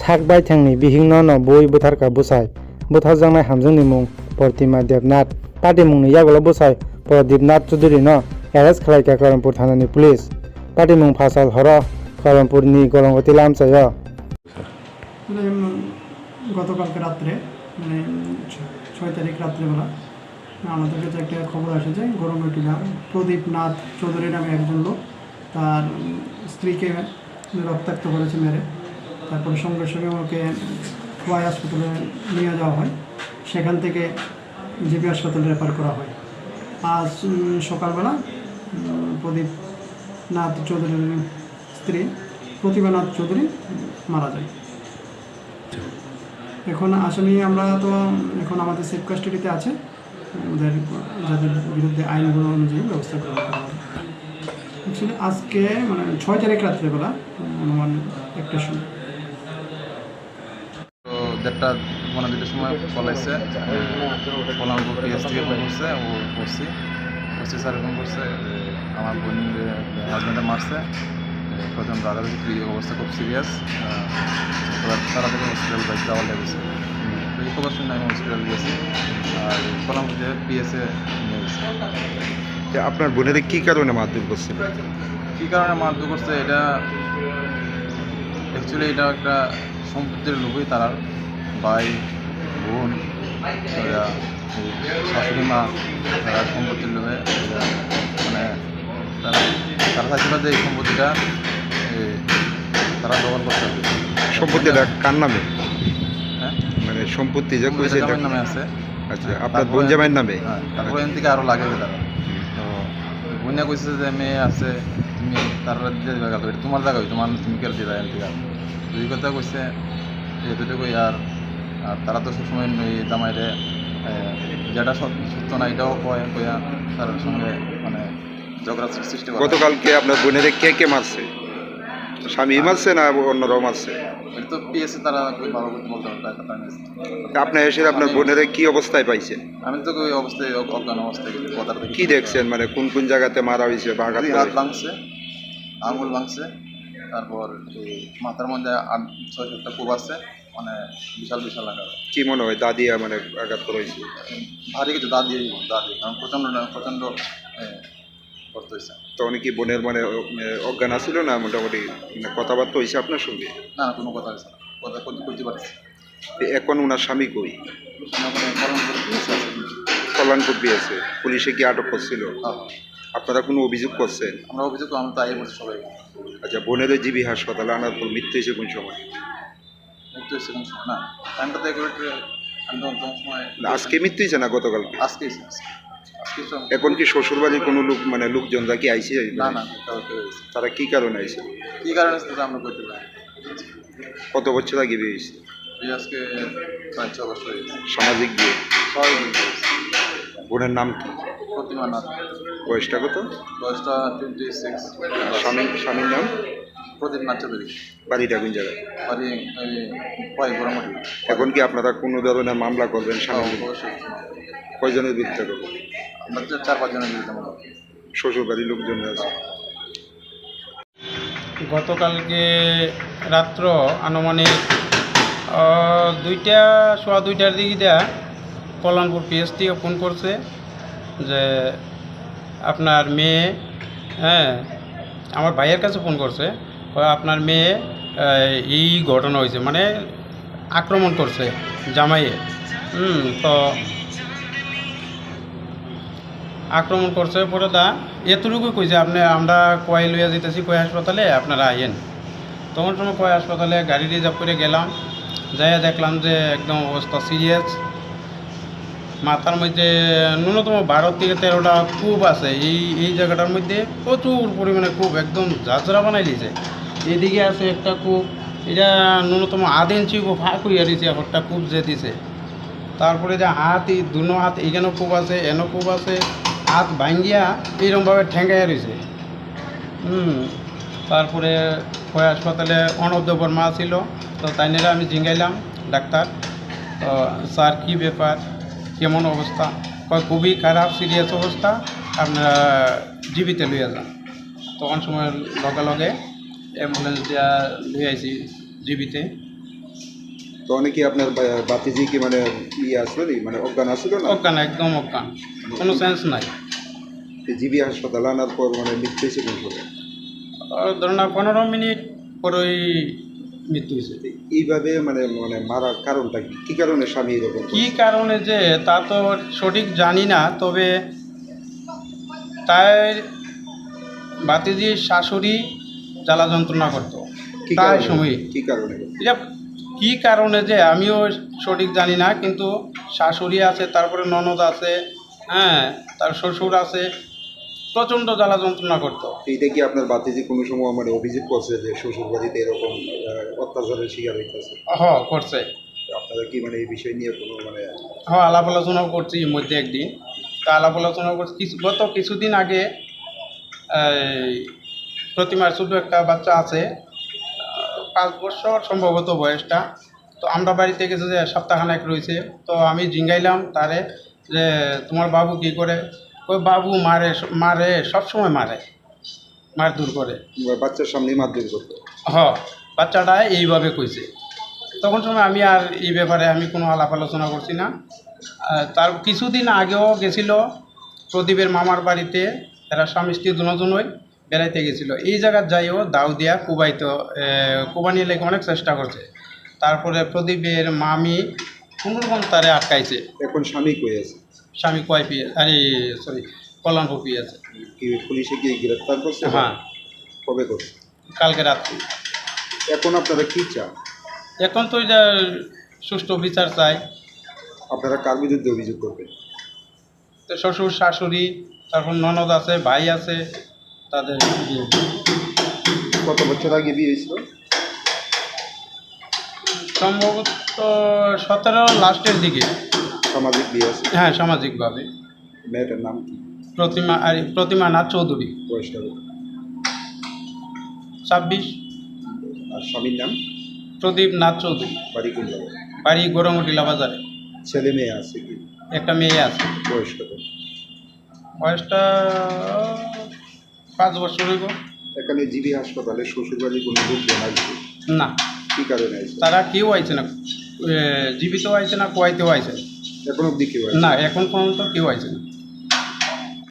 sakbai thangni bihingno no boi butharka busai butharjaknai hamjungni mung Portima Devnath party mungni yagolo busai Pradipnath Choudhury no arrest khlaika Karampur thanani police party mung phasal horo Karampurni Golongoti lamchayo গতকালকে রাত্রে মানে 6 তারিখ রাত্রেবেলা আমাদের কাছে একটা খবর আসে যে গরমটিলা প্রদীপনাথ চৌধুরী নামে একজন লোক তার স্ত্রীকে রক্তাক্ত করেছে মেরে। তারপরে সঙ্গে সঙ্গে ওকে খোয়াই হাসপাতালে নিয়ে যাওয়া হয়, সেখান থেকে জিবি হাসপাতালে রেফার করা হয়। আজ সকালবেলা প্রদীপনাথ চৌধুরীর স্ত্রী প্রতিভানাথ চৌধুরী মারা যায়। এখন আসামি আমরা তো এখন আমাদের সেফ কাস্টাডিতে আছে, ওদের যাদের বিরুদ্ধে আইনগুলো অনুযায়ী ব্যবস্থা গ্রহণ করা হবে। অ্যাকচুয়ালি আজকে মানে 6 তারিখ রাত্রেবেলা অনুমান 1টার সময় তো 1:30 সময় কল আসছে কলামপুর পিএস থেকে ফোন করছে, ও করছি স্যার ফোন করছে আমার বোন হাজব্যান্ডে মারছে, প্রথম রাধার অবস্থা খুব সিরিয়াস, তাড়াতাড়ি হসপিটাল বাইক যাওয়া লেগেছে। তো এই খবর শুনে আমি হসপিটাল গেছি আর কলামপুর যে পিএসএ নিয়ে গেছি। আপনার বোনের কী কারণে মারধর করছে? কী কারণে মারধর করছে এটা অ্যাকচুয়ালি এটা একটা সম্পত্তির লোভই, তারা ভাই বোন শাশুড়ি মা তারা সম্পত্তির লোভে মানে তারা চাইছিল যে এই সম্পত্তিটা তারা দখল করতে হবে। সম্পত্তিটা কার নামে? হ্যাঁ মানে সম্পত্তি যে কইছে এটা নামে আছে। আচ্ছা, আপনার বোন জামাইয়ের নামে? হ্যাঁ, তারপরে এখান থেকে আরও লাগে তারা। তো বোনে কইছে যে মেয়ে আছে, তুমি তারা দিয়ে দেবে গেল, এটা তোমার জায়গা, তুমি কেউ দিয়ে দেয় এখান থেকে। দুই কথা কইছে এতটুকুই। আর তারা তো সবসময় এই জামাইরে যেটা সত্য না এটাও কয়া তার সঙ্গে মানে ঝগড়া সৃষ্টি করে। গতকালকে আপনার বোনের কে মারছে? স্বামী মারছে না অন্যরাও মারছে? তো পিএসএ তারা ভালো করতে বলতে পারবে। আপনি এসে আপনার বোনের কি অবস্থায় পাইছেন? আমি তো ওই অবস্থায় অজ্ঞান অবস্থায় কথা কি দেখছেন, মানে কোন কোন জায়গাতে মারা হয়েছে বা আঘাত? হাত ভাঙছে, আঙুল ভাঙছে, তারপর এই মাথার মধ্যে 6-7টা কোপ আছে, মানে বিশাল বিশাল আঘাত। কি মনে হয় দাদি মানে আঘাত করা হয়েছে? ভারী কিছু দাদি কারণ প্রচণ্ড করতে হয়েছে। তখন কি বোনের মানে অজ্ঞান আসছিল না মোটামুটি কথাবার্তা হয়েছে আপনার সঙ্গে? না কোনো কথা হয়েছে না, কথা করতে পারছি। এখন ওনার স্বামী কই? কল্যাণপুর পেয়েছে, পুলিশে কি আটক করছিল? আপনারা কোনো অভিযোগ করছেন? আমরা অভিযোগ আমরা তাই বলছি সবাই। আচ্ছা, বোনের জিবি হাসপাতালে আনার পর মৃত্যু হয়েছে কোন সময়? মৃত্যু হয়েছে কোন সময় না টাইমটা তো আমি তো সময় আজকে মৃত্যু হয়েছে না গতকালকে? আজকে। এখন কি শ্বশুরবাড়ির কোনো লোক মানে লোকজনরা কি আইছে? না না, তারা কি কারণে আইছে? কি কারণে আমরা করতে পারি। কত বছর আগে বিয়ে হয়েছে? আজকে 5-6 বছর হয়ে গেছে। সামাজিক বিয়ে? বোনের নাম কি? প্রতিমানাথ। বয়সটা কত? বয়সটা 26। স্বামীর নাম? প্রদীপনাথ চৌধুরী। বাড়িটা কোন জায়গায়? বাড়ি গরমটি। এখন কি আপনারা কোনো ধরনের মামলা করবেন? অবশ্যই। কয়জনের বিরুদ্ধে করবেন? আমরা 4-5 জনের বিরুদ্ধে মামলা। শ্বশুর বাড়ির লোকজন আছে? গতকালকে রাত্র আনুমানিক 2টার দিকে দেয়া কল্যাণপুর পিএস থেকে ফোন করছে যে আপনার মেয়ে, হ্যাঁ আমার ভাইয়ের কাছে ফোন করছে, আপনার মেয়ে এই ঘটনা হয়েছে, মানে আক্রমণ করছে জামাইয়ে। তো আক্রমণ করছে পরে এতটুকু কইছে আমরা কয় লইয়া যেতেছি কয় হাসপাতালে, আপনারা আইয়েন। তখন সময় কয় হাসপাতালে গাড়ি রিজার্ভ করে গেলাম, যাইয়া দেখলাম যে একদম অবস্থা সিরিয়াস। মাথার মধ্যে ন্যূনতম 12 থেকে 13টা কূপ আছে। এই জায়গাটার মধ্যে প্রচুর পরিমাণে কূপ, একদম ঝাঁঝরা বানাই দিয়েছে। এদিকে আছে একটা কূপ, এটা ন্যূনতম 1.5 ইঞ্চি ফাঁক হইয়া দিয়েছে, একটা কূপ যে দিছে। তারপরে যে দুনো হাত এইখানেও কূপ আছে, এনও কূপ আছে, হাত ভাঙ্গিয়া এইরকমভাবে ঠেঙ্গাইয়া রয়েছে। তারপরে কয় হাসপাতালে অনব বর্মা ছিল, তো তাইনেরা আমি জিঙ্গাইলাম ডাক্তার, তো স্যার কী ব্যাপার, কেমন অবস্থা? কয় খুবই খারাপ সিরিয়াস অবস্থা, আপনারা জীবিতে লইয়া যান। তখন সময় লগে লগে অ্যাম্বুলেন্স দিয়া লই আইছি জীবিতে। তো অনেকে আপনার বাতিজি কি মানে ইয়ে আসলো নি মানে অজ্ঞান আসলো না অজ্ঞান, একদম অজ্ঞান, কোনো সেন্স নাই। জিবি হাসপাতালে আনার পর মানে মৃত্যু হয়েছে কোন সময়? ধরুন না 15 মিনিট পরেই মৃত্যু হয়েছে। এইভাবে মানে মানে মারার কারণটা কি কি কারণে স্বামী এরকম কী কারণে যে তা তো সঠিক জানি না, তবে তাই বাতিজির শাশুড়ি জ্বালা যন্ত্রণা করতো কি তাই কারণে সময়। কি কারণে এটা কী কারণে যে আমিও সঠিক জানি না, কিন্তু শাশুড়ি আছে, তারপরে ননদ আছে, হ্যাঁ, তার শ্বশুর আছে, প্রচণ্ড জ্বালা যন্ত্রণা করতো। এইটা কি আপনার বাতিজি কোনো সময় মানে অভিযোগ করছে যে শ্বশুর বাড়িতে এরকম অত্যাচারের শিকার হইতেছে? করছে। আপনারা কি মানে এই বিষয় নিয়ে কোনো মানে আলাপ আলোচনাও করছি এর মধ্যে একদিন। তা আলাপ আলোচনা করছি গত কিছুদিন আগে। এই প্রতিমার ছোটো একটা বাচ্চা আছে, 5 বছর সম্ভবত বয়সটা। তো আমরা বাড়িতে গেছে যে সপ্তাহখানেক রয়েছে, তো আমি জিঙ্গাইলাম তারে যে তোমার বাবু কী করে? ওই বাবু মারে মারে সবসময় মারে, মারধর করে। বাচ্চার সামনে মারধর করতো? বাচ্চাটা এইভাবে কইছে। তখন সময় আমি আর এই ব্যাপারে আমি কোনো আলাপ আলোচনা করছি না। তার কিছুদিন আগেও গেছিল প্রদীপের মামার বাড়িতে, এরা স্বামী স্ত্রী দুজনই বেড়াইতে গেছিল। এই জায়গার যাইও দাও দিয়া কুবানিয়ে লেগে অনেক চেষ্টা করছে। তারপরে প্রদীপের মামি কোনোরকম তারে আটকাইছে। এখন স্বামী কই আছে? স্বামী কয় পিয়ে কল্যাণপুর পিয়েছে। কি পুলিশে কি গ্রেফতার করছে? কবে করছে? কালকে রাত্রি। এখন আপনারা কি চান? এখন তো এটা সুষ্ঠু বিচার চাই। আপনারা কার বিরুদ্ধে অভিযোগ করবেন? তো শ্বশুর শাশুড়ি, তারপর ননদ আছে, ভাই আছে, তাদের বিরুদ্ধে। কত বছর আগে বিয়ে হয়েছিল? সম্ভবত 17 লাস্টের দিকে। সামাজিক বিয়ে আছে? সামাজিকভাবে। মেয়েটার নাম কি? প্রতিমা নাথ চৌধুরী। বয়সটা? 26। আর স্বামীর নাম? প্রদীপ নাথ চৌধুরী। বাড়ি কোন জায়গায়? বাড়ি গরমটিলা বাজারে। ছেলে মেয়ে আছে কি? একটা মেয়ে আছে। বয়স কত? বয়সটা 5 বছর হইব। এখানে জিবি হাসপাতালে শ্বশুরবাড়ির কোনো লোক জানাইছে? না। কি কারণে আছে? তারা কেউ আইছে না, জীবিত আইছে না, কোয়াইতেও আইছে এখন অব্দি কেউ না, এখন পর্যন্ত কেউ আইছে না।